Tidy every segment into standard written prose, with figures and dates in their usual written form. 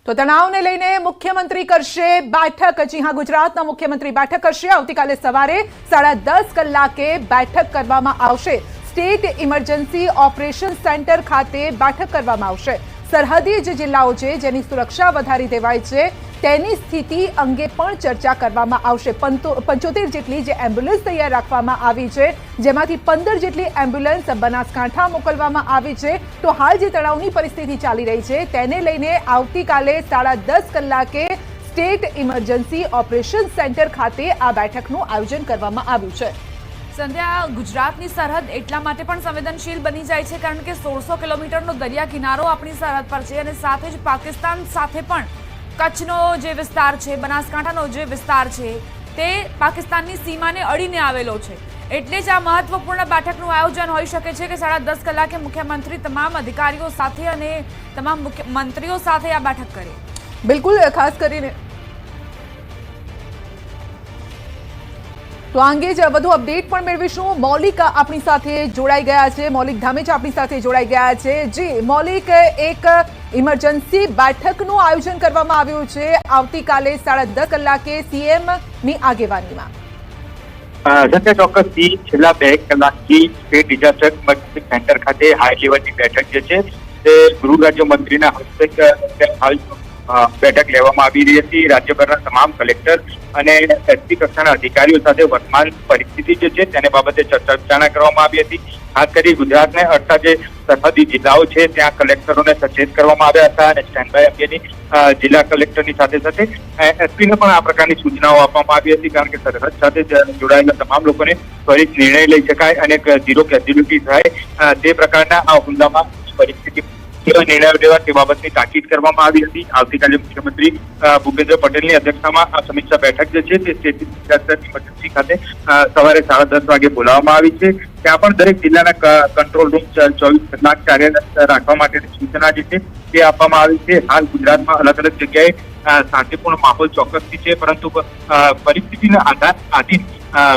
તો તણાવને લઈને મુખ્યમંત્રી કરશે બેઠક। જી હા, ગુજરાતના મુખ્યમંત્રી બેઠક કરશે। આવતીકાલે સવારે 10:30 કલાકે બેઠક કરવામાં આવશે। સ્ટેટ ઇમરજન્સી ઓપરેશન સેન્ટર ખાતે બેઠક કરવામાં આવશે। સરહદી જે જિલ્લાઓ છે જેની સુરક્ષા વધારી દેવાઈ છે તેની સ્થિતિ અંગે પણ ચર્ચા કરવામાં આવશે। 75 જેટલી જે એમ્બ્યુલન્સ તૈયાર રાખવામાં આવી છે, જેમાંથી 15 જેટલી એમ્બ્યુલન્સ બનાસકાંઠા મોકલવામાં આવી છે। તો હાલ જે તણાવની પરિસ્થિતિ ચાલી રહી છે તેને લઈને આવતીકાલે 10:30 કલાકે સ્ટેટ ઇમરજન્સી ઓપરેશન સેન્ટર ખાતે આ બેઠકનું આયોજન કરવામાં આવ્યું છે। સંધ્યા, ગુજરાતની સરહદ એટલા માટે પણ સંવેદનશીલ બની જાય છે કારણ કે 1600 કિલોમીટરનો દરિયા કિનારો આપણી સરહદ પર છે અને સાથે જ પાકિસ્તાન સાથે પણ કચ્છનો જે વિસ્તાર છે, બનાસકાંઠાનો જે વિસ્તાર છે તે પાકિસ્તાનની સીમાને અડીને આવેલો છે। એટલે જ આ મહત્વપૂર્ણ બેઠકનું આયોજન હોઈ શકે છે કે 10:30 કલાકે મુખ્યમંત્રી તમામ અધિકારીઓ સાથે અને તમામ મંત્રીઓ સાથે આ બેઠક કરે। બિલકુલ, ખાસ કરીને તો આ અંગે જ વધુ અપડેટ પણ મેળવીશું। મૌલિક આપણી સાથે જોડાઈ ગયા છે, મૌલિક ધામેચા આપણી સાથે જોડાઈ ગયા છે। જી મૌલિક, એક ઇમરજન્સી બેઠકનું આયોજન કરવામાં આવ્યું છે આવતીકાલે 10:30 કલાકે સીએમ ની આગેવાનીમાં। ચોક્કસથી છેલ્લા 2 કલાકથી સ્ટેટ ડિઝાસ્ટર ઇમરજન્સી સેન્ટર ખાતે હાઈ લેવલની બેઠક જે છે તે ગૃહ રાજ્યમંત્રીના હસ્તે હાલ બેઠક લેવામાં આવી રહી હતી। રાજ્યભરના તમામ કલેક્ટર અને એસપી કક્ષાના અધિકારીઓ સાથે વર્તમાન પરિસ્થિતિ જે છે તેને બાબતે ચર્ચા વિચારણા કરવામાં આવી હતી। ખાસ કરી ગુજરાતને અડતા જે સરહદી જિલ્લાઓ છે ત્યાં કલેક્ટરોને સચેત કરવામાં આવ્યા હતા અને સ્ટેન્ડ બાય અંગેની જિલ્લા કલેક્ટરની સાથે સાથે એસપીને પણ આ પ્રકારની સૂચનાઓ આપવામાં આવી હતી કારણ કે સરહદ સાથે જોડાયેલા તમામ લોકોને ત્વરિત નિર્ણય લઈ શકાય અને ઝીરો કેઝ્યુલિટી થાય તે પ્રકારના આ હુમલામાં પરિસ્થિતિ નિર્ણયો લેવા તે બાબતની તાકીદ કરવામાં આવી હતી। આવતીકાલે મુખ્યમંત્રી ભૂપેન્દ્ર પટેલની અધ્યક્ષતામાં આ સમીક્ષા બેઠક જે છે તે સ્ટેટ ડિઝાસ્ટર ઇમરજન્સી ખાતે સવારે 10:30 વાગે બોલાવવામાં આવી છે। ત્યાં પણ દરેક જિલ્લાના કંટ્રોલ રૂમ 24 કલાક કાર્યરત રાખવા માટેની સૂચના જે છે તે આપવામાં આવી છે। હાલ ગુજરાતમાં અલગ અલગ જગ્યાએ શાંતિપૂર્ણ માહોલ ચોક્કસથી છે, પરંતુ પરિસ્થિતિના આધીન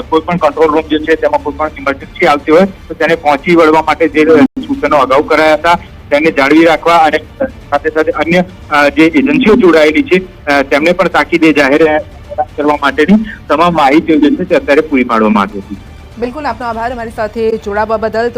કોઈ પણ કંટ્રોલ રૂમ જે છે તેમાં કોઈ પણ ઇમરજન્સી આવતી હોય તો તેને પહોંચી વળવા માટે જે સૂચનો અગાઉ કરાયા હતા તેને જાળવી રાખવા અને સાથે સાથે અન્ય જે એજન્સીઓ જોડાયેલી છે તેમને પણ તાકીદે જાહેર કરવા માટેની તમામ માહિતીઓ જે છે તે અત્યારે પૂરી પાડવામાં આવી હતી। બિલકુલ, આપનો આભાર અમારી સાથે જોડાવા બદલ।